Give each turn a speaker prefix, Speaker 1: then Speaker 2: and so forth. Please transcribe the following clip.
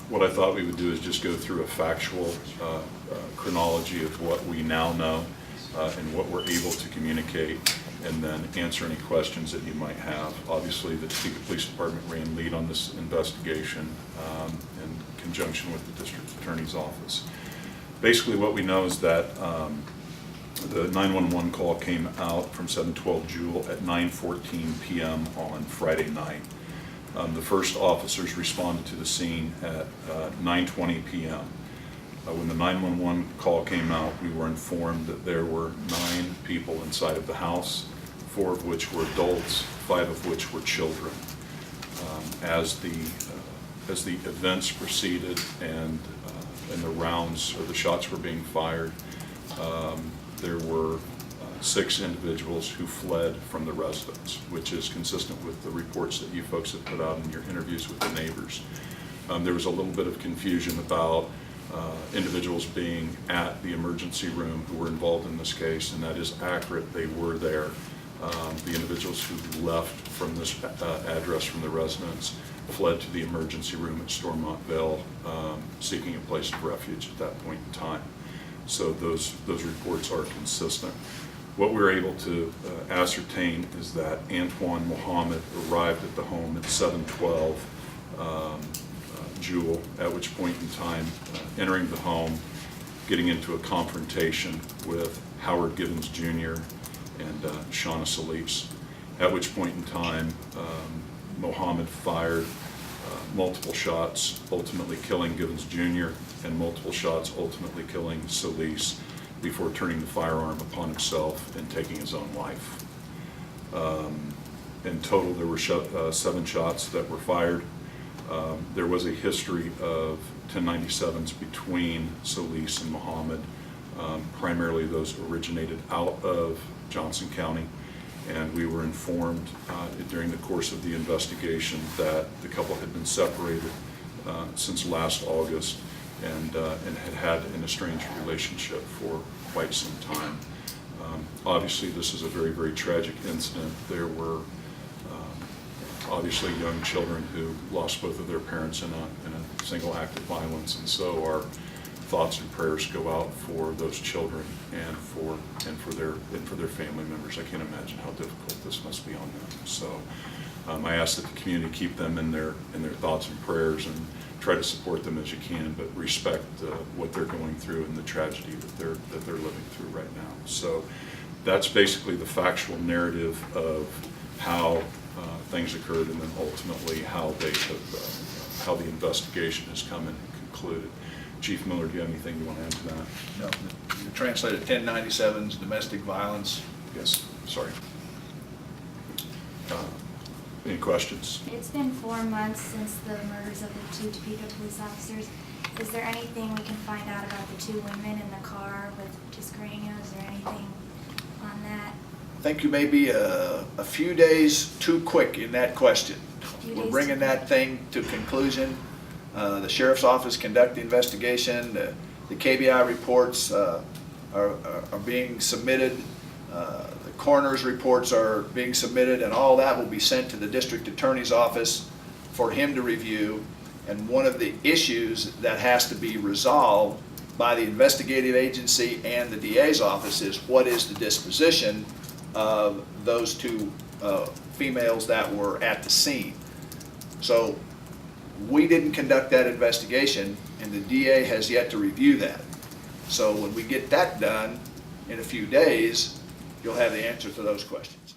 Speaker 1: What I thought we would do is just go through a factual chronology of what we now know and what we're able to communicate, and then answer any questions that you might have. Obviously, the Topeka Police Department ran lead on this investigation in conjunction with the District Attorney's Office. Basically, what we know is that the 911 call came out from 712 Jewel at 9:14 p.m. on Friday night. The first officers responded to the scene at 9:20 p.m. When the 911 call came out, we were informed that there were 9 people inside of the house, 4 of which were adults, 5 of which were children. As the events proceeded and the rounds or the shots were being fired, there were 6 individuals who fled from the residence, which is consistent with the reports that you folks have put out in your interviews with the neighbors. There was a little bit of confusion about individuals being at the emergency room who were involved in this case, and that is accurate. They were there. The individuals who left from this address from the residence fled to the emergency room at Stormontville, seeking a place of refuge at that point in time. So those reports are consistent. What we were able to ascertain is that Antoine Mohammed arrived at the home at 712 Jewel, at which point in time, entering the home, getting into a confrontation with Howard Gibbons Jr. and Shauna Solis, at which point in time Mohammed fired multiple shots, ultimately killing Gibbons Jr., and multiple shots ultimately killing Solis, before turning the firearm upon himself and taking his own life. In total, there were 7 shots that were fired. There was a history of 1097s between Solis and Mohammed. Primarily those originated out of Johnson County, and we were informed during the course of the investigation that the couple had been separated since last August and had an estranged relationship for quite some time. Obviously, this is a very, very tragic incident. There were obviously young children who lost both of their parents in a single act of violence, and so our thoughts and prayers go out for those children and for their family members. I can't imagine how difficult this must be on them. So I ask that the community keep them in their thoughts and prayers, and try to support them as you can, but respect what they're going through and the tragedy that they're living through right now. So that's basically the factual narrative of how things occurred, and then ultimately how the investigation has come in and concluded. Chief Miller, do you have anything you want to add to that?
Speaker 2: No. You translated 1097's domestic violence.
Speaker 1: Yes, sorry. Any questions?
Speaker 3: It's been 4 months since the murders of the 2 Topeka police officers. Is there anything we can find out about the 2 women in the car with dyscranias or anything on that?
Speaker 2: I think you may be a few days too quick in that question. We're bringing that thing to conclusion. The Sheriff's Office conduct the investigation. The KBI reports are being submitted. The coroner's reports are being submitted, and all that will be sent to the District Attorney's Office for him to review. And one of the issues that has to be resolved by the investigative agency and the DA's office is what is the disposition of those 2 females that were at the scene. So we didn't conduct that investigation, and the DA has yet to review that. So when we get that done in a few days, you'll have the answer to those questions.